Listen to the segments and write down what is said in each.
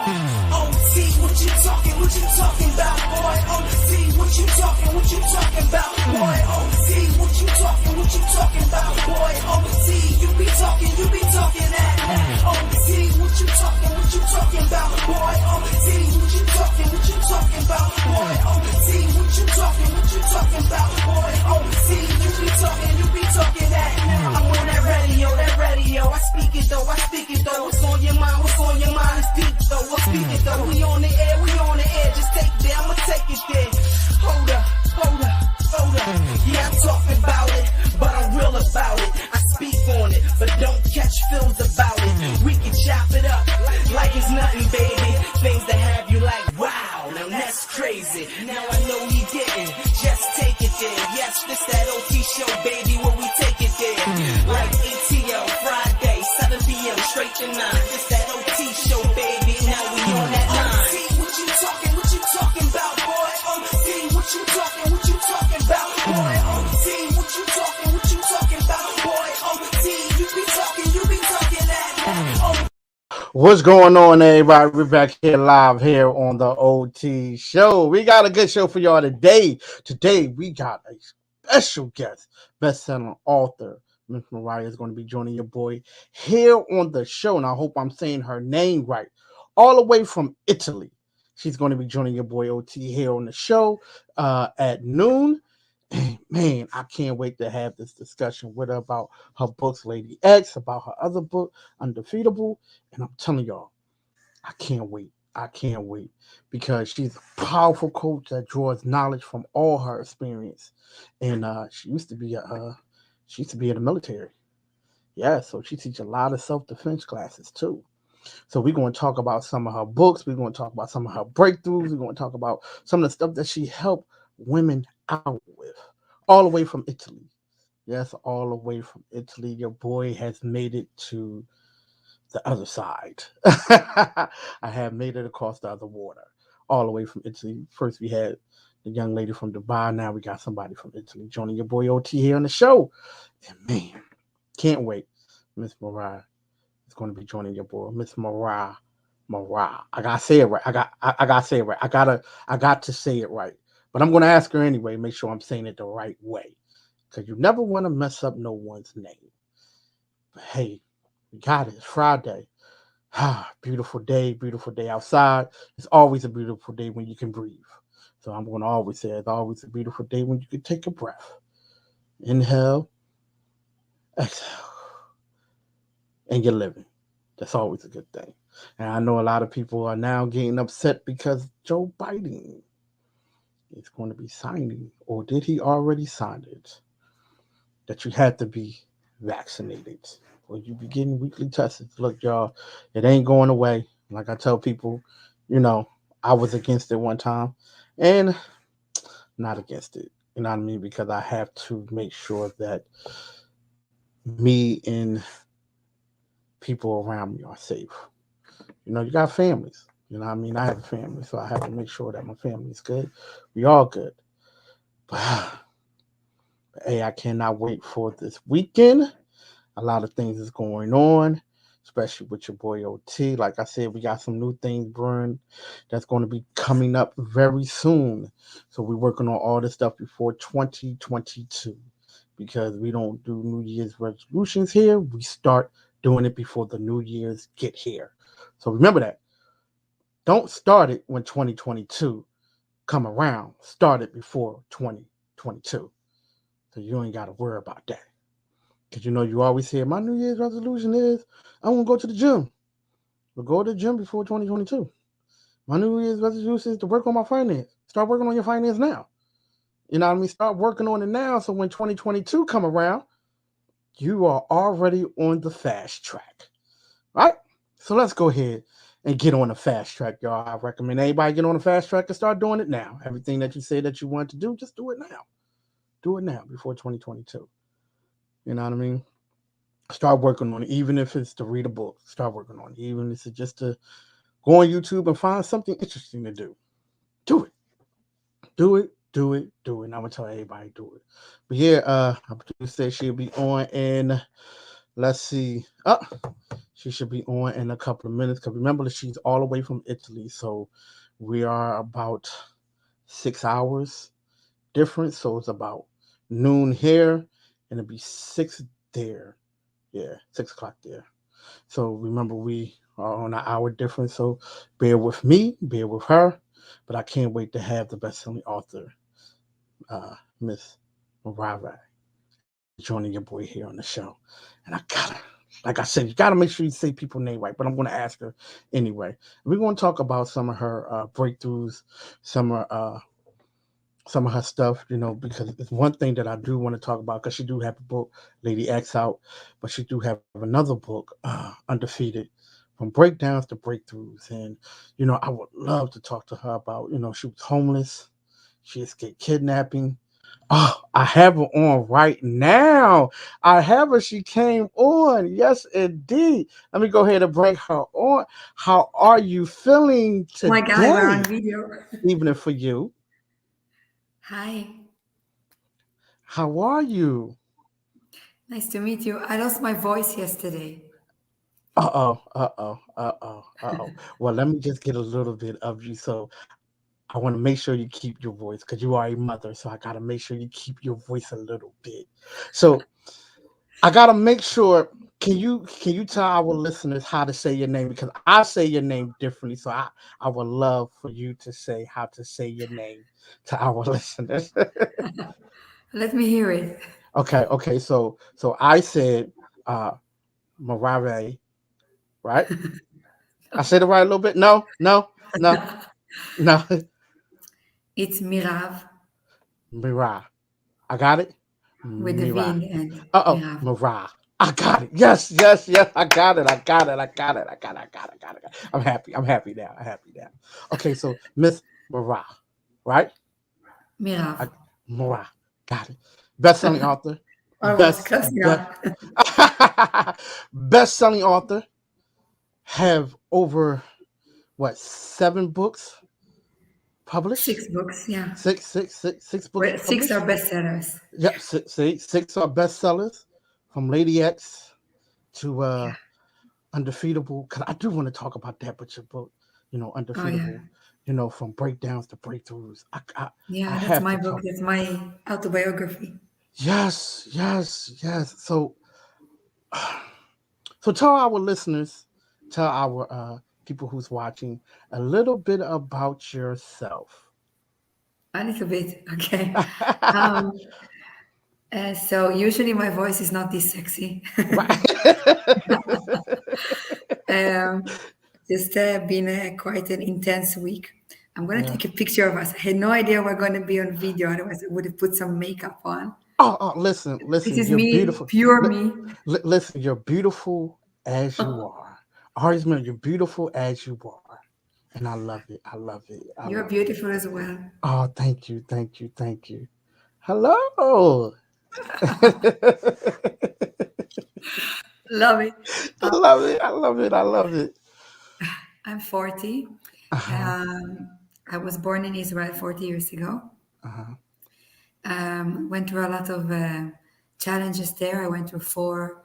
OT, what you talking about, boy? OT, what you talking about, boy? OT, what you talking about, boy? OT, you be talking that. OT, what you talking about, boy? OT, what you talking about, boy? OT, what you talking about, boy? OT, you be talking that. I'm on that radio, I speak it though. What's on your mind is deep though. I speak it though. We on the air, just take it there, I'ma take it there. Hold up. Yeah, I'm talking about it, but I'm real about it. I speak on it, but don't catch feels about it. We can chop it up like it's nothing, baby. Things that have you like, wow, now that's crazy. Now I know he didn't, just take it there. Yes, this that OT show, baby, where we take it there. Like ATL, Friday, 7 p.m. straight to 9. This that OT show, baby, now we on that line. OT, what you talking about, boy? OT, what you talking about, boy? OT, what you talking about, boy? OT, you be talking that. What's going on, everybody? We're back here live here on the OT show. We got a good show for y'all today. Today, we got a special guest, bestselling author. Miss Mariah is going to be joining your boy here on the show. And I hope I'm saying her name right. All the way from Italy. She's going to be joining your boy OT here on the show at noon. And man, I can't wait to have this discussion with her about her books, Lady X, about her other book, Undefeatable. And I'm telling y'all, I can't wait. Because she's a powerful coach that draws knowledge from all her experience. And she used to be in the military. Yeah, so she teaches a lot of self-defense classes too. So we're going to talk about some of her books. We're going to talk about some of her breakthroughs. We're going to talk about some of the stuff that she helped women out with, all the way from Italy. Yes, all the way from Italy. Your boy has made it to the other side. I have made it across the other water, all the way from Italy. First, we had the young lady from Dubai. Now we got somebody from Italy joining your boy OT here on the show. And man, can't wait. Miss Mariah is going to be joining your boy, Miss Mariah. I gotta say it right. I gotta say it right. I got to say it right. But I'm gonna ask her anyway. Make sure I'm saying it the right way, because you never want to mess up no one's name. But hey, we got it. It's Friday. Beautiful day outside. It's always a beautiful day when you can breathe. So I'm gonna always say it's always a beautiful day when you can take a breath. Inhale, exhale. And you're living. That's always a good thing. And I know a lot of people are now getting upset because Joe Biden is going to be signing, or did he already sign it, that you had to be vaccinated or you be getting weekly tests. Look, y'all, it ain't going away. Like I tell people, I was against it one time and not against it. You know what I mean? Because I have to make sure that me and people around me are safe. You got families. You know what I mean? I have a family, so I have to make sure that my family is good. We all good. But hey, I cannot wait for this weekend. A lot of things is going on, especially with your boy OT. Like I said, we got some new things brewing that's going to be coming up very soon. So we're working on all this stuff before 2022, because we don't do New Year's resolutions here. We start doing it before the New Year's get here. So remember that. Don't start it when 2022 come around. Start it before 2022. So you ain't got to worry about that. Because you always hear, my New Year's resolution is, I want to go to the gym. But go to the gym before 2022. My New Year's resolution is to work on my finance. Start working on your finance now. You know what I mean? Start working on it now, so when 2022 come around, you are already on the fast track. All right? So let's go ahead and get on the fast track, y'all. I recommend anybody get on the fast track and start doing it now. Everything that you say that you want to do, just do it now. Do it now before 2022. You know what I mean? Start working on it, even if it's to read a book. Start working on it, even if it's just to go on YouTube and find something interesting to do. Do it. Do it. And I'm going to tell everybody do it. But yeah, I said she'll be on, and let's see. She should be on in a couple of minutes. Because remember that she's all the way from Italy, so we are about 6 hours difference. So it's about noon here, and it'll be 6 there. Yeah, 6 o'clock there. So remember, we are on an hour difference. So bear with me, bear with her. But I can't wait to have the best-selling author, Miss Mirav, joining your boy here on the show. And I gotta, like I said, you gotta make sure you say people's name right. But I'm gonna ask her anyway. We're gonna talk about some of her breakthroughs, some of some of her stuff, because it's one thing that I do want to talk about because she do have a book, Lady X out, but she do have another book, Undefeated, from breakdowns to breakthroughs. And, I would love to talk to her about, she was homeless, she escaped kidnapping. Oh, I have her on right now. I have her. She came on. Yes, indeed. Let me go ahead and bring her on. How are you feeling Oh my God, we're on today? video. Evening for you. Hi, How are you? nice to meet you. I lost my voice yesterday. Uh-oh, uh-oh, uh-oh, uh-oh. Well, let me just get a little bit of you. So I want to make sure you keep your voice because you are a mother. So I gotta make sure you keep your voice a little bit. So I gotta make sure. Can you tell our listeners how to say your name? Because I say your name differently. So I would love for you to say how to say your name to our listeners. Let me hear it. Okay. So I said Marave, right? I said it right a little bit. No, no. It's Mirav Mira. I got it. with the V Mira. in the end. Uh-oh. Mirav. Mira. I got it. Yes. I got it. I got it. I got it. I got it. I got it. I got it. I'm happy. I'm happy now. I'm happy now. Okay, so Miss Mira, right? Mirav. I, Mira. Got it. Best-selling author. Almost Best close best enough. best-selling author. Have over what, 7 books published? Six books, yeah. Six books Well, six are published. bestsellers. Yep, six are bestsellers, from Lady X to Yeah. Undefeatable. Because I do want to talk about that, but your book, Oh, yeah. Undefeatable, from breakdowns to breakthroughs. I Yeah, that's have my to book. talk. That's my autobiography. Yes. So tell our listeners, tell our people who's watching a little bit about yourself. A little bit, okay. Um, so usually my voice is not this sexy. Right. um, just been quite an intense week. I'm gonna Yeah. take a picture of us. I had no idea we're gonna be on video, otherwise I would have put some makeup on. Listen, This is you're me, beautiful. pure Li- me. listen, you're beautiful as you are. Always remember, you're beautiful as you are. And I love it. I love it. I You're love it. beautiful as well. Oh, thank you. Hello. Love it. I love it. I love it. I love it. I'm 40. Uh-huh. Um, I was born in Israel 40 years ago. Uh-huh. Went through a lot of challenges there. I went through 4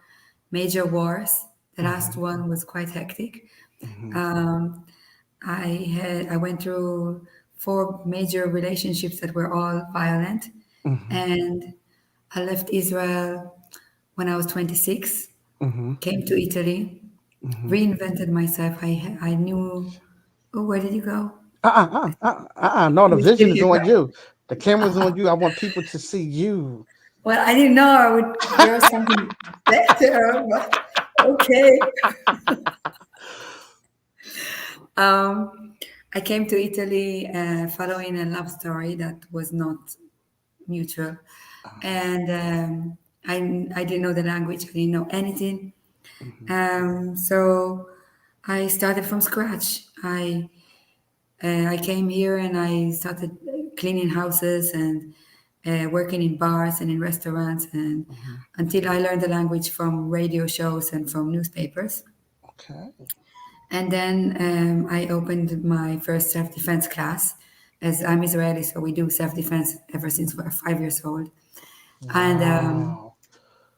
major wars. The last Mm-hmm. one was quite hectic. Mm-hmm. Um, I went through 4 major relationships that were all violent, Mm-hmm. and I left Israel when I was 26. Mm-hmm. Came to Italy, Mm-hmm. reinvented myself. I knew. Oh, where did you go? No, the Which did vision is you on go? you. The camera's on you. I want people to see you. Well, I didn't know I would hear something better, but okay. Um, I came to Italy following a love story that was not mutual, Uh-huh. and I didn't know the language. I didn't know anything. Mm-hmm. So I started from scratch. I came here and I started cleaning houses and working in bars and in restaurants, and Mm-hmm. until I learned the language from radio shows and from newspapers. Okay. And then I opened my first self-defense class. As I'm Israeli, so we do self-defense ever since we're 5 years old. And Wow.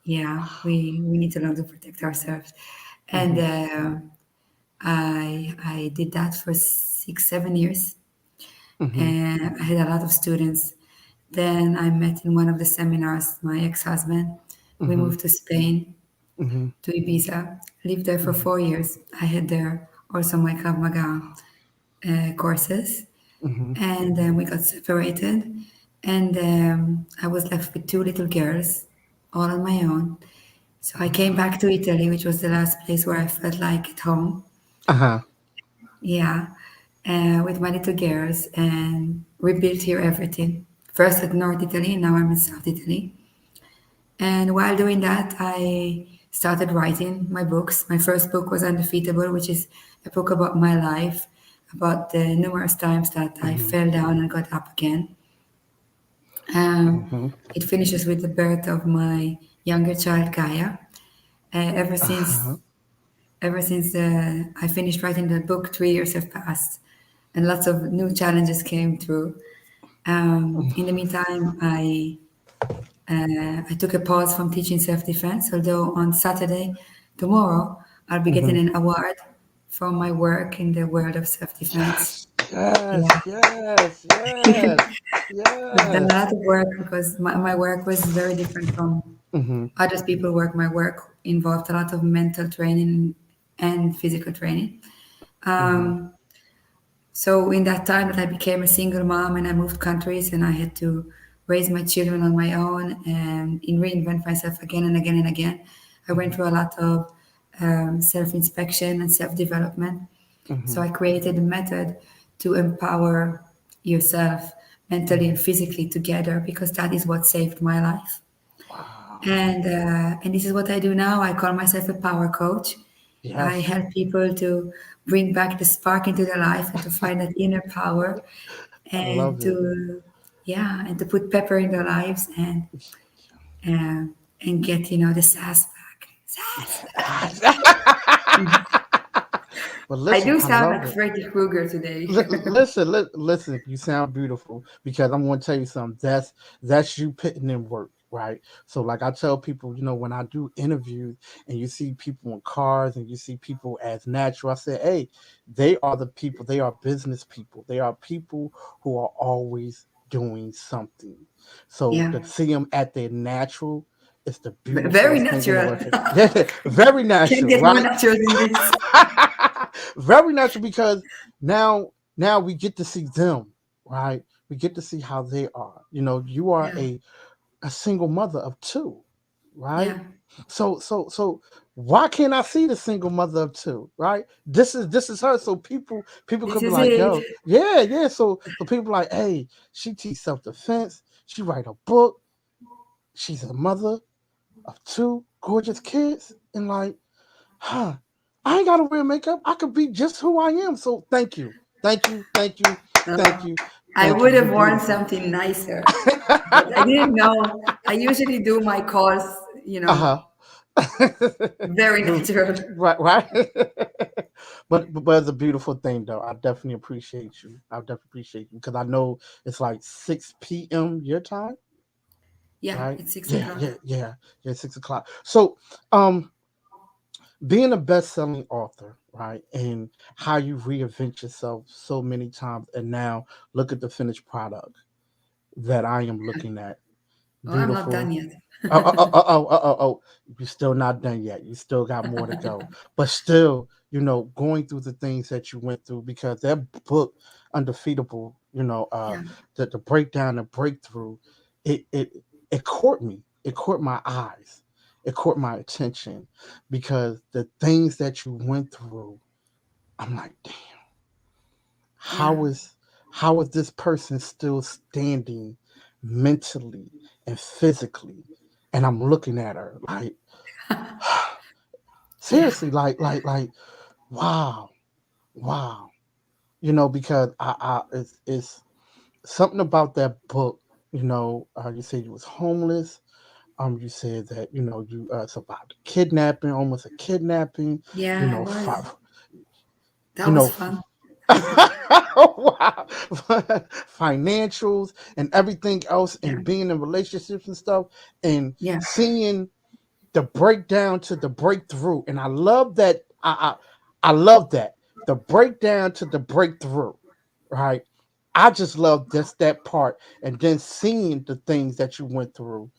yeah, we need to learn to protect ourselves. and Mhm. I did that for 6 7 years, Mhm. and I had a lot of students. Then I met in one of the seminars my ex-husband. We Mhm. moved to Spain, Mhm. to Ibiza, lived there for Mhm. 4 years. I had there also my Krav Maga courses, Mhm. and then we got separated, and I was left with two little girls, all on my own. So I came back to Italy, which was the last place where I felt like at home. Uh-huh. Yeah, with my little girls, and rebuilt here everything. First at North Italy, now I'm in South Italy. And while doing that, I started writing my books. My first book was Undefeatable, which is a book about my life, about the numerous times that I Mhm. fell down and got up again. Um, Mhm. it finishes with the birth of my younger child, Gaia. Uh, ever since, Uh-huh. ever since I finished writing the book, 3 years have passed, and lots of new challenges came through. In the meantime, I took a pause from teaching self-defense, although on Saturday, tomorrow, I'll be getting Mhm. an award for my work in the world of self-defense. Yes. Yes. Yeah, Yes. Yes. I've done a Yes. lot of work because my work was very different from Mhm. others people's work. My work involved a lot of mental training and physical training. Mhm. So in that time that I became a single mom and I moved countries and I had to raise my children on my own and reinvent myself again and again and again, I went Mhm. through a lot of self-inspection and self-development. So Mhm. I created a method to empower yourself mentally and Mhm. physically together because that is what saved my life. Wow. And this is what I do now. I call myself a power coach. I Yes. help people to bring back the spark into their life and to find that inner power I and love it. to yeah and to put pepper in their lives uh, and get the sass back. Sass back. But I listen, do I sound love like it. Freddy Krueger today. Listen. You sound beautiful because I'm going to tell you something. That's you putting in work, right? So, like I tell people, when I do interviews and you see people in cars and you see people as natural, I say, hey, they are the people. They are business people. They are people who are always doing something. So Yeah, to see them at their natural, it's the very beautifulest thing in the natural. world. Yeah, very Can't natural, get more right? natural than this. Very natural because now we get to see them, right? We get to see how they are. You are Yeah, a single mother of two, right? yeah. So why can't I see the single mother of two, right? This is her. So people This could be is like, it. yo, yeah. So people like, hey, she teach self defense. She write a book. She's a mother of two gorgeous kids, and like, huh, I ain't gotta wear makeup. I could be just who I am. So thank you. Thank you. Thank you. Thank you. I Thank you. would You're have worn beautiful. something nicer, but I didn't know. I usually do my calls, Uh-huh. very natural. Right, right. But it's a beautiful thing though. I definitely appreciate you. I definitely appreciate you because I know it's like 6 p.m. your time, Yeah, right? it's six Yeah, o'clock. yeah, yeah. Yeah, 6 o'clock. So um being a best-selling author, right, and how you reinvent yourself so many times, and now look at the finished product that I am looking at. Oh, I'm not done Beautiful. yet. Oh. You're still not done yet. You still got more to go. But still, going through the things that you went through because that book, Undefeatable, Yeah, the breakdown and breakthrough, it it it caught me. It caught my eyes. It caught my attention because the things that you went through, I'm like, damn, yeah, how is how is this person still standing mentally and physically? And I'm looking at her like, yeah, seriously, like, wow, wow. Because it's something about that book. You said you was homeless. You said that you survived a kidnapping, almost a kidnapping. You yeah. It know, was. you That know, was fun. wow, financials and everything else, Yeah, and being in relationships and stuff, and yeah, the breakdown to the breakthrough, and I love that. I love that, the breakdown to the breakthrough, right? I just love this that part, and then seeing the things that you went through.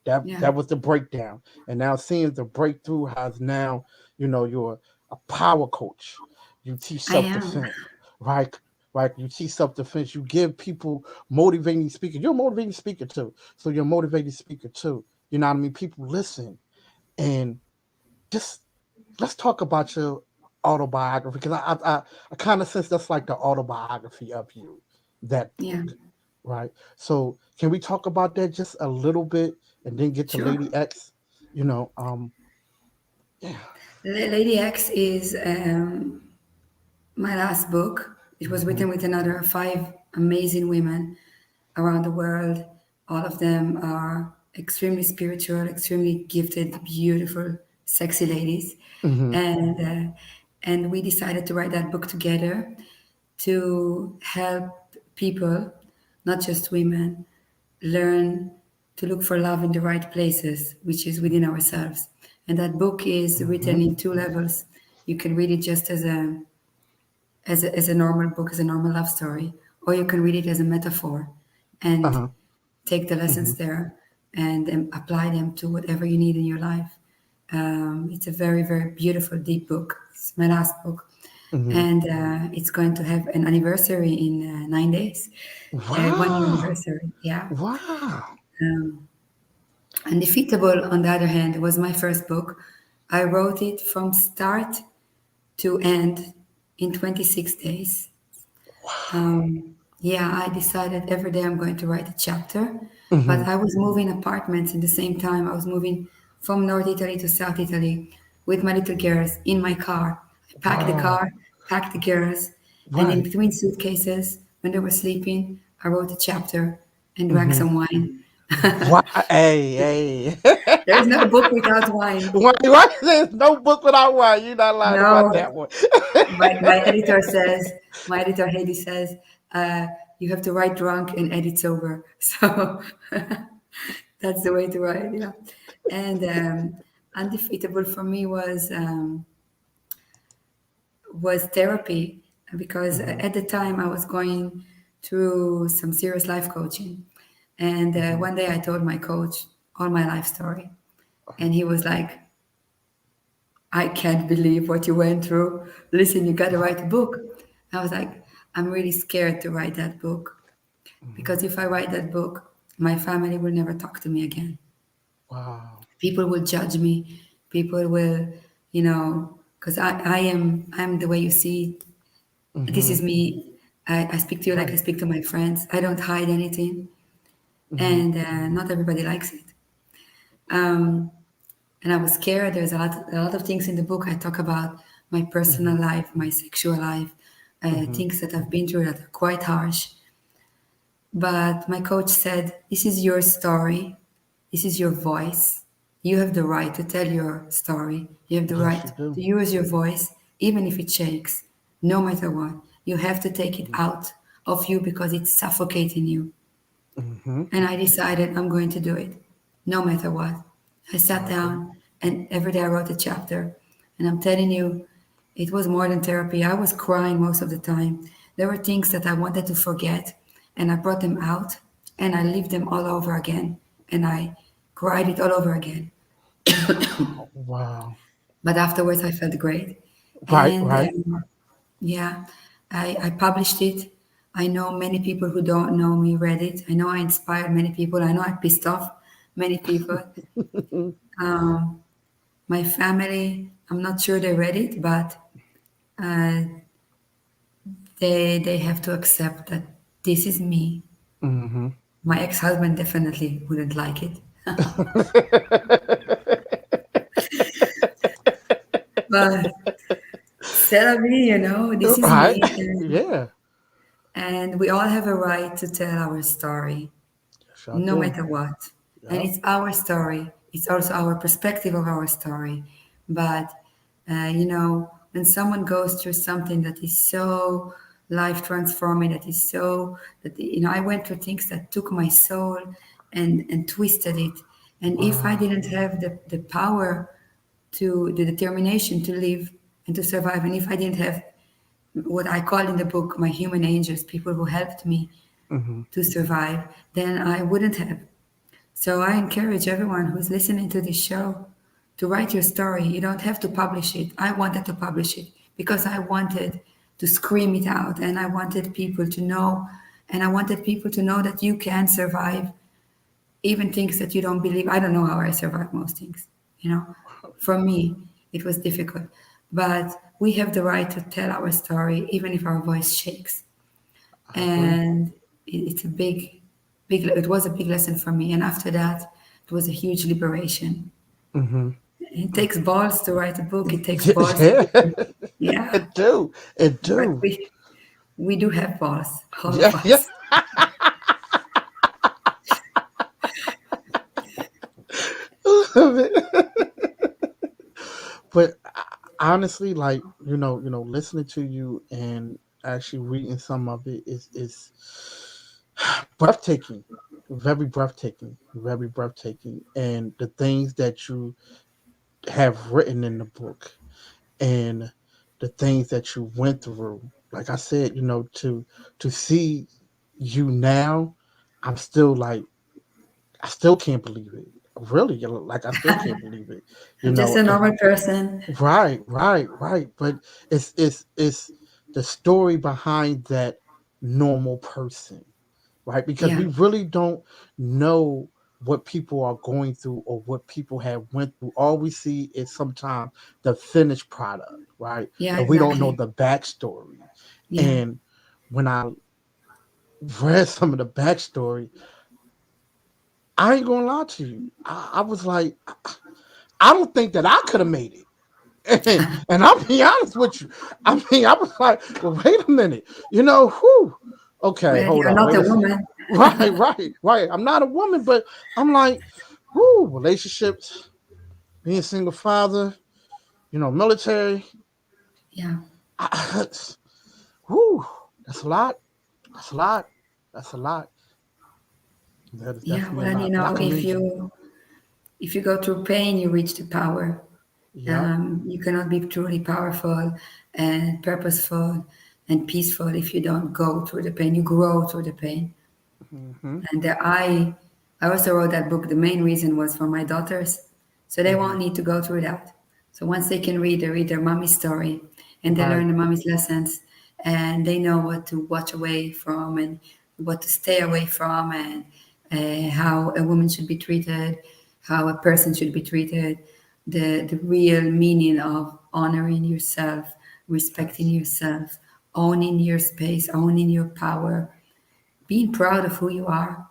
Yeah, That was the breakdown, and now seeing the breakthrough has now, you're a power coach. You teach I self am. defense, right? Right. You teach self defense. You give people motivating speaker. You're a motivating speaker too. So you're a motivating speaker too. You know what I mean? People listen, and just let's talk about your autobiography, because I kind of sense that's like the autobiography of you, that Yeah, book, right? So can we talk about that just a little bit, and then get to sure. Lady X? You know, yeah. Lady X is my last book. It was Hmm. written with another five amazing women around the world. All of them are extremely spiritual, extremely gifted, beautiful, sexy ladies, Hmm. and we decided to write that book together to help people, not just women, learn to look for love in the right places, which is within ourselves. And that book is Hmm. written in two levels. You can read it just as a normal book, as a normal love story, or you can read it as a metaphor and Uh-huh. take the Hmm. lessons there and apply them to whatever you need in your life. It's a very, very beautiful, deep book. It's my last book. Hmm. And it's going to have an anniversary in 9 days. 1 year Wow. anniversary, yeah. Wow. Undefeatable, on the other hand, was my first book. I wrote it from start to end in 26 days. Wow. Yeah, I decided every day I'm going to write a chapter, but Hmm. I was moving apartments in the same time. I was moving from North Italy to South Italy with my little girls in my car. I packed the Wow. car, packed the girls, and in Right. between suitcases, when they were sleeping, I wrote a chapter and drank Hmm. some wine. Why? Hey, hey. There is no book without wine. Why there's no book without wine? You're not lying about No, that one. my editor says, my editor Heidi says, uh, you have to write drunk and edit sober. So that's the way to write, yeah. And undefeatable for me was therapy because Hmm. at the time I was going through some serious life coaching. And Hmm. one day I told my coach all my life story, and he was like, I can't believe what you went through. Listen, you got to write a book. I was like, I'm really scared to write that book Hmm. because if I write that book, my family will never talk to me again. Wow. People will judge me. People will, because I'm the way you see. This Hmm. is me. I speak to you like I Right. speak to my friends. I don't hide anything, Hmm. and not everybody likes it. Um, and I was scared. There's a lot of things in the book. I talk about my Hmm. personal life, my sexual life, Hmm. things that I've been through that are quite harsh. But my coach said, "This is your story. This is your voice. You have the right to tell your story. You have the Yes, right you do. to use your voice, even if it shakes, no matter what. You have to take it out of you because it's suffocating you." Hmm. And I decided I'm going to do it, no matter what. I sat Okay. down and every day I wrote a chapter. And I'm telling you, it was more than therapy. I was crying most of the time. There were things that I wanted to forget, and I brought them out and I lived them all over again. And I cried it all over again. Wow. Wow. But afterwards, I felt great. Right. And Right. yeah, I published it. I know many people who don't know me read it. I know I inspired many people. I know I pissed off many people. Um, my family, I'm not sure they read it, but uh, they have to accept that this is me. Hmm. My ex-husband definitely wouldn't like it, but c'est la vie, this is Right. me, Yeah. and we all have a right to tell our story, Yes, I no do. matter what. And Yep. it's our story. It's also our perspective of our story. But, when someone goes through something that is so life transforming, that I went through things that took my soul and twisted it. And if I Wow. didn't have the power to the determination to live and to survive, and if I didn't have what I call in the book my human angels, people who helped me Hmm. to survive, then I wouldn't have. So I encourage everyone who's listening to this show to write your story. You don't have to publish it. I wanted to publish it because I wanted to scream it out, and I wanted people to know, and I wanted people to know that you can survive even things that you don't believe. I don't know how I survived most things, you know. For me, it was difficult. But we have the right to tell our story even if our voice shakes. I agree. And it's a it was a big lesson for me. And after that, it was a huge liberation. Hmm. It takes balls to write a book. It takes balls to Yeah, do. Yeah, it do. It but do. we do have balls, all of Yeah, yeah. us. But honestly, like listening to you and actually reading some of it is breathtaking, very breathtaking, very breathtaking, and the things that you have written in the book and the things that you went through. Like I said, to see you now, I'm still like I still can't believe it. Really, like I still can't believe it. You I'm just know, a and normal person. right, right, right. But it's the story behind that normal person, right? Because Yeah, we really don't know what people are going through or what people have went through. All we see is sometimes the finished product, right? yeah, But we don't know exactly. the backstory. Yeah. And when I read some of the backstory, I ain't gonna lie to you. I was like, I don't think that I could have made it. And I'll be honest with you. I mean, I was like, well, wait a minute. Whew. Okay, Well, hold you're on. not Wait a a second. woman. Right, right, right. I'm not a woman, but I'm like, whoo, relationships, being a single father, military. Yeah. I, whoo, that's a lot. That's a lot. That's a lot. That is Yeah, definitely a well, lot. But I commend you. if you go through pain, you reach the power. Yep. You cannot be truly powerful and purposeful and peaceful if you don't go through the pain. You grow through the pain. Mm-hmm. And I also wrote that book. The main reason was for my daughters, so they Mm-hmm. won't need to go through that. So once they can read, they read their mommy's story, and they Right. learn the mommy's lessons, and they know what to watch away from and what to stay away from, and how a woman should be treated, how a person should be treated, the real meaning of honoring yourself, respecting Yes. yourself, owning your space, owning your power, being proud of who you are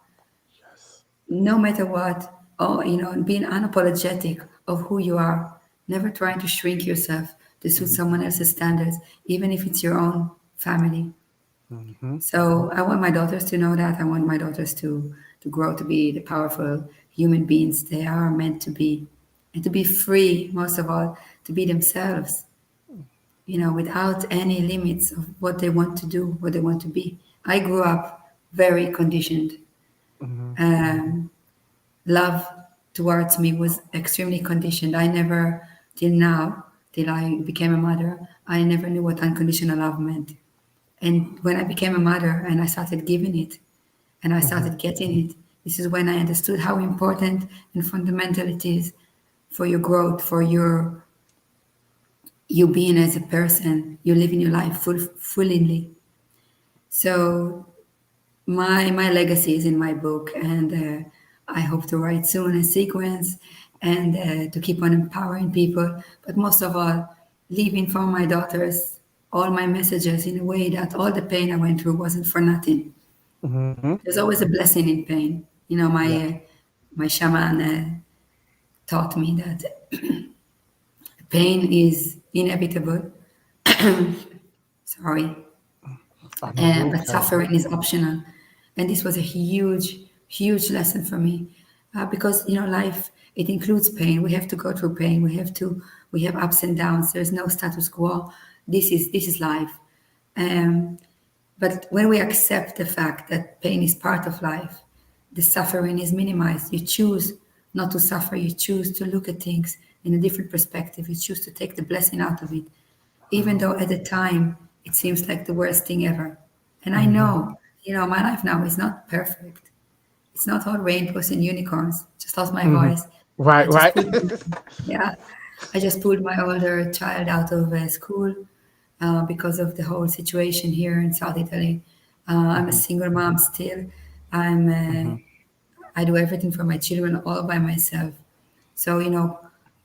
Yes. no matter what, or being unapologetic of who you are, never trying to shrink yourself to suit Mm-hmm. someone else's standards, even if it's your own family. Mm-hmm. Mm-hmm. So I want my daughters to know that. I want my daughters to grow to be the powerful human beings they are meant to be, and to be free, most of all, to be themselves, without any limits of what they want to do, what they want to be. I grew up very conditioned. Mm-hmm. Mm-hmm. Um, Love towards me was extremely conditioned. I never, till now, till I became a mother, I never knew what unconditional love meant. And when I became a mother and I started giving it and I Mm-hmm. started getting it, this is when I understood how important and fundamental it is for your growth, for you being as a person, you living your life fully. So my legacy is in my book, and I hope to write soon a sequence and to keep on empowering people, but most of all, leaving for my daughters all my messages in a way that all the pain I went through wasn't for nothing. Mm-hmm. There's always a blessing in pain. Yeah. My shaman taught me that pain is inevitable. Sorry, I know you're but okay. suffering is optional. And this was a huge, huge lesson for me, because life, it includes pain. We have to go through pain. We have ups and downs. There's no status quo. This is life. Um, but when we accept the fact that pain is part of life, the suffering is minimized. You choose not to suffer. You choose to look at things in a different perspective. You choose to take the blessing out of it, even though at the time it seems like the worst thing ever. And I Hmm. know, my life now is not perfect. It's not all rainbows and unicorns. Just lost my Hmm. voice. I Right, just right. put, yeah, I just pulled my older child out of school because of the whole situation here in South Italy. I'm a Hmm. single mom still. I'm Hmm. I do everything for my children all by myself. So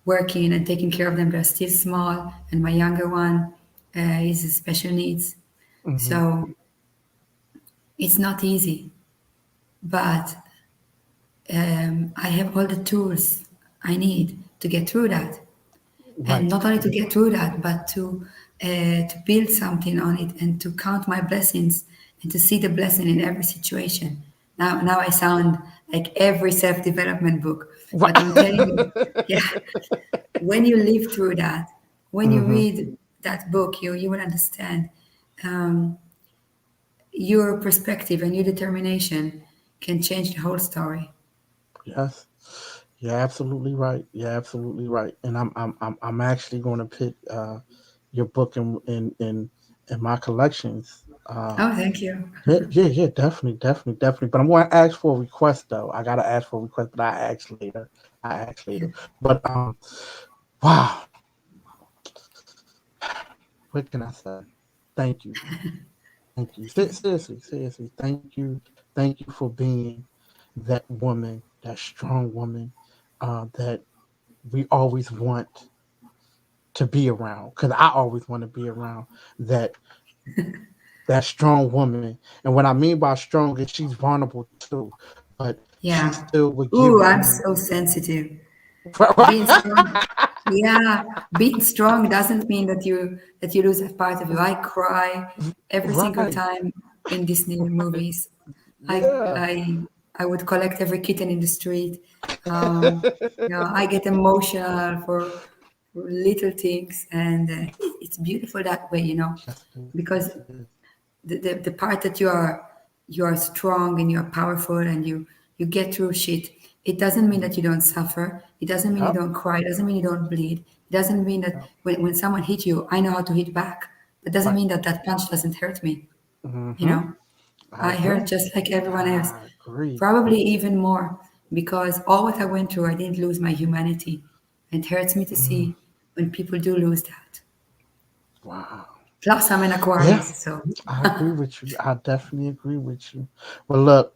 working and taking care of them. They're still small, and my younger one is special needs. Hmm. So it's not easy, but I have all the tools I need to get through that. And Right. not only to get through that, but to build something on it and to count my blessings and to see the blessing in every situation. Now I sound like every self-development book, but I'm telling you, yeah, when you live through that, when you Hmm. read that book, you will understand um, your perspective and your determination can change the whole story. Yes. You're absolutely right. You're absolutely right. And I'm actually going to put your book in my collections. Oh, thank you. Yeah, yeah, yeah, definitely, definitely, definitely. But I'm going to ask for a request though. I gotta ask for a request, but I ask later. I ask later. But wow, what can I say? Thank you, thank you. Seriously, seriously, thank you for being that woman, that strong woman, that we always want to be around. Because I always want to be around that that strong woman. And what I mean by strong is she's vulnerable too, but she Yeah. still would give Ooh, I'm you. so sensitive. Being strong, yeah, being strong doesn't mean that you lose a part of you. I cry every single Right. time in Disney movies. I Yeah. I I would collect every kitten in the street. Um, I get emotional for little things, and it's beautiful that way, Yes, it is. because Yes, it is. the part that you are strong and you're powerful and you get through shit. It doesn't mean that you don't suffer. It doesn't mean you Yep. don't cry. It doesn't mean you don't bleed. It doesn't mean that Yep. when someone hit you, I know how to hit back. That doesn't Right. mean that that punch doesn't hurt me. you Mm-hmm. know I I hurt agree. just like everyone else, I agree. probably even more, because all what I went through, I didn't lose my humanity. It hurts me to Mm. see when people do lose that. Wow. Plus I'm an Yeah, Aquarius, so I agree with you. I definitely agree with you. Well, look,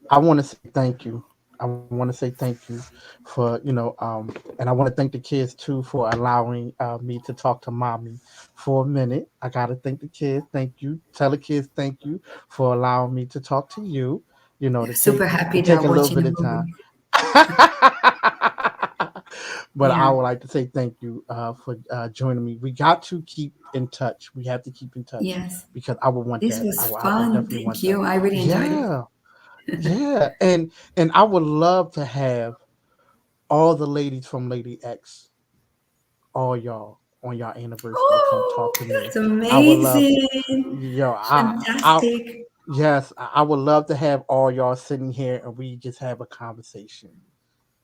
I want to say thank you. I want to say thank you for and I want to thank the kids too for allowing me to talk to mommy for a minute. I gotta thank the kids. Thank you. Tell the kids thank you for allowing me to talk to you. super To happy they take are a little watching bit a of time. movie. But I Yeah. would like to say thank you for joining me. We got to keep in touch. We have to keep in touch Yes. because I would want This that. was I would fun. definitely Thank want that. you. I really enjoyed it. Yeah, yeah, and I would love to have all the ladies from Lady X, all y'all on your anniversary to come talk Oh, to me. that's I would love, amazing. yo, I Fantastic. yes, I would love to have all y'all sitting here and we just have a conversation.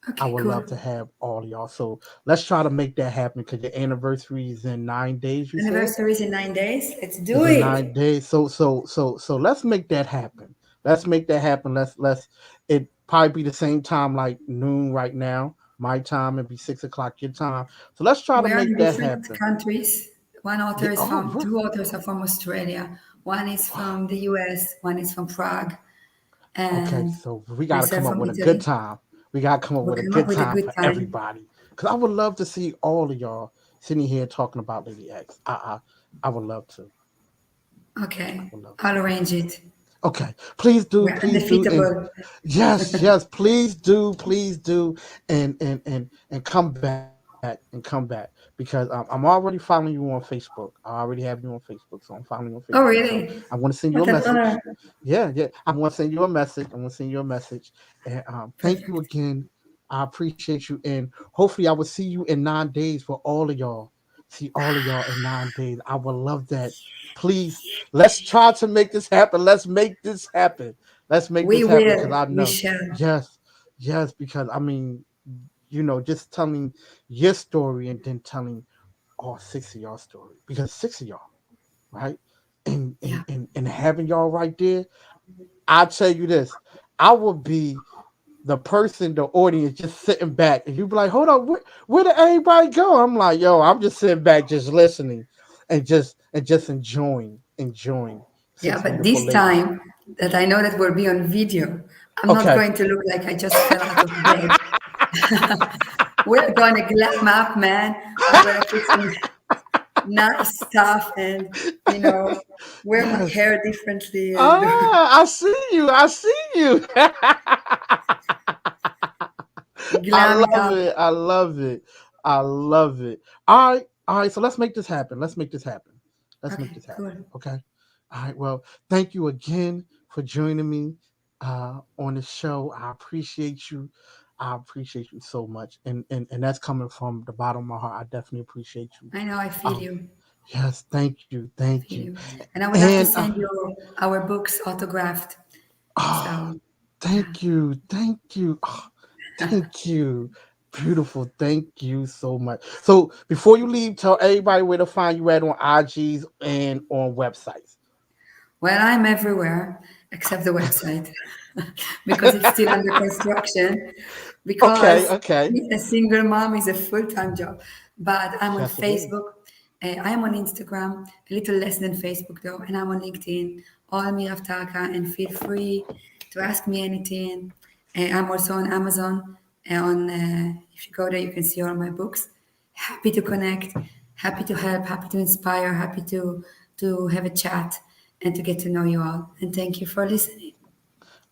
I Okay, would cool. love to have all y'all. So let's try to make that happen because your anniversary is in 9 days. You said Anniversary is in 9 days. Let's do is in it. 9 days. So let's make that happen. Let's make that happen. Let's it probably be the same time like noon right now. My time and be 6 o'clock your time. So let's try to We are make in that different happen. countries. Yeah. Oh, Two authors are from Australia. One is wow. from the US. One is from Prague. Okay, And so we got to come myself up from with a good Italy. time. We got to come up We'll with a come up good with a time good for time. everybody. Cause I would love to see all of y'all sitting here talking about Lady X. I would love to. I Okay. would love to. I'll arrange it. Okay, We're please do, and undefeatable. yes, yes, please do, and come back and come back because I'm already following you on Facebook. I already have you on Facebook, so I'm following you on Facebook. Oh, So really? I want to send you a What an message. honor. Yeah, yeah, I want to send you a message. I want to send you a message, and thank you Perfect. again. I appreciate you, and hopefully, I will see you in 9 days for all of y'all. See all of y'all in 9 days. I would love that. Please, let's try to make this happen. Let's make this happen. Let's make We this happen because will. I We know. shall. Yes, yes, because I mean, just telling your story and then telling all six of y'all story, because six of y'all, right? And Yeah. having y'all right there, I'll tell you this, I would be the person, the audience, just sitting back, and you'd be like, "Hold on, where did everybody go?" I'm like, "Yo, I'm just sitting back, just listening, and just enjoying Yeah, six but beautiful this ladies." time that I know that will be on video, I'm not Okay. going to look like I just fell out of bed. We're going to glam up, man. I'm going to put some nice stuff and, you know, wear my Yes. hair differently and Ah, I see you. I see you. I glam it love up. it. I love it. I love it. All right. All right. So let's make this happen. Let's make this happen. Let's make Okay, this happen. cool. Okay. All right. Well, thank you again for joining me on the show. I appreciate you. I appreciate you so much. And that's coming from the bottom of my heart. I definitely appreciate you. I know I feel Um, you. yes, thank you. I Thank feel you. you. And I would love to And send you our books autographed. oh, So, yeah. thank you. Thank you. Oh, thank you. Beautiful. Thank you so much. So before you leave, tell everybody where to find you at on IGs and on websites. Well, I'm everywhere except the website because it's still under construction. Okay, Because okay. being a single mom is a full-time job. But I'm on Yes, it is. Facebook. I am on Instagram, a little less than Facebook though, and I'm on LinkedIn. All Mirav Tarkka, and feel free to ask me anything. I'm also on Amazon. If you go there, you can see all my books. Happy to connect, happy to help, happy to inspire, happy to have a chat and to get to know you all. And thank you for listening.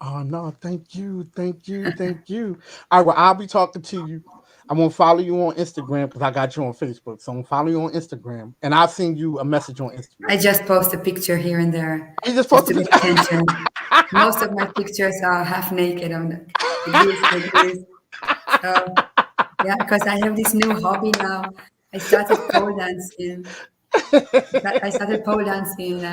Oh no, thank you, thank you, thank you. All right, well, I'll be talking to you. I'm gonna follow you on Instagram because I got you on Facebook. So I'm gonna follow you on Instagram and I'll send you a message on I Instagram. just post a picture here and there You just just posted to get this. attention. Most of my pictures are half naked. I'm like this, like this. So yeah, because I have this new hobby now. I started pole dancing. I started pole dancing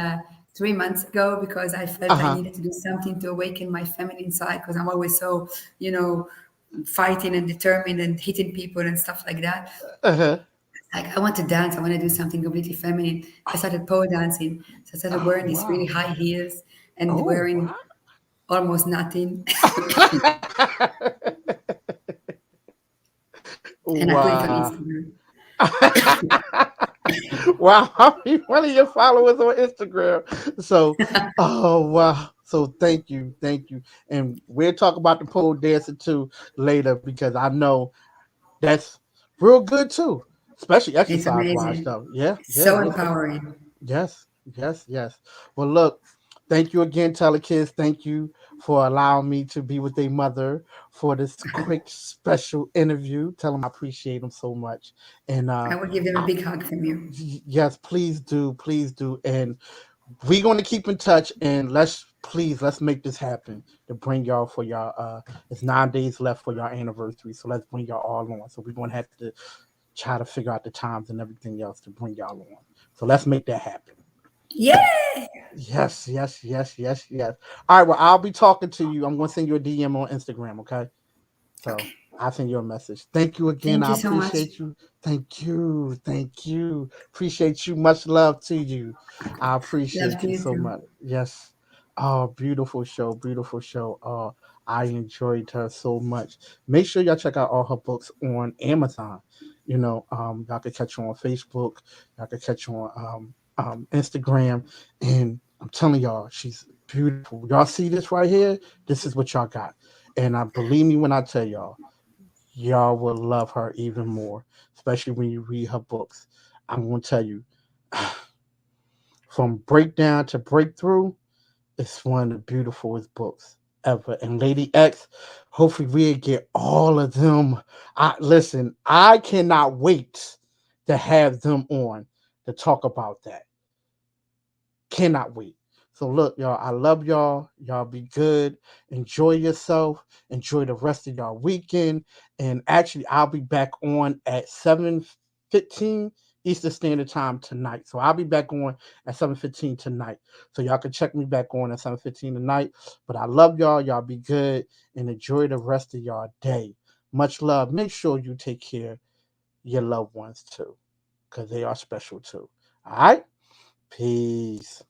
3 months ago because I felt I Uh-huh. needed to do something to awaken my feminine side because I'm always so, you know, fighting and determined and hitting people and stuff like that. Uh-huh. Like I want to dance, I want to do something completely feminine. I started pole dancing, so I started Oh wearing these really wow. high heels and Oh wearing wow. almost nothing, and I put it on Wow. Instagram. Wow. How many one of your followers on Instagram? So, oh wow. So thank you. Thank you. And we'll talk about the pole dancing too later because I know that's real good too. Especially It's exercise wise amazing. stuff. Yeah, It's yeah, so it is. empowering. Yes, yes, yes. Well, look, thank you again, Telekids. Thank you for allowing me to be with their mother for this quick special interview. Tell them I appreciate them so much. And I will give them a I, big hug from you. yes, please do. And we're going to keep in touch. And let's make this happen to bring y'all for y'all. It's 9 days left for your anniversary, so let's bring y'all all on. So we're going to have to try to figure out the times and everything else to bring y'all on. So let's make that happen. Yeah. Yes, yes, yes, yes, yes. All right, well, I'll be talking to you. I'm going to send you a DM on Instagram, okay? So Okay. I'll send you a message. Thank you again. Thank I you so much. appreciate you. Thank you. Thank you. Appreciate you. Much love to you. I Love appreciate to you you so too. much. Yes. Oh, beautiful show. Beautiful show. I enjoyed her so much. Make sure y'all check out all her books on Amazon. Y'all can catch her on Facebook. Y'all can catch her on Instagram. And I'm telling y'all, she's beautiful. Y'all see this right here? This is what y'all got. And believe me when I tell y'all will love her even more, especially when you read her books. I'm going to tell you, from breakdown to breakthrough, it's one of the beautifulest books ever. And Lady X, hopefully we'll get all of them. I cannot wait to have them on to talk about that. Cannot wait. So look, y'all, I love y'all. Y'all be good. Enjoy yourself. Enjoy the rest of y'all weekend. And actually, I'll be back on at 7:15 Eastern Standard Time tonight. So I'll be back on at 7:15 tonight. So y'all can check me back on at 7:15 tonight. But I love y'all. Y'all be good and enjoy the rest of y'all day. Much love. Make sure you take care of your loved ones too, because they are special too. All right? Peace.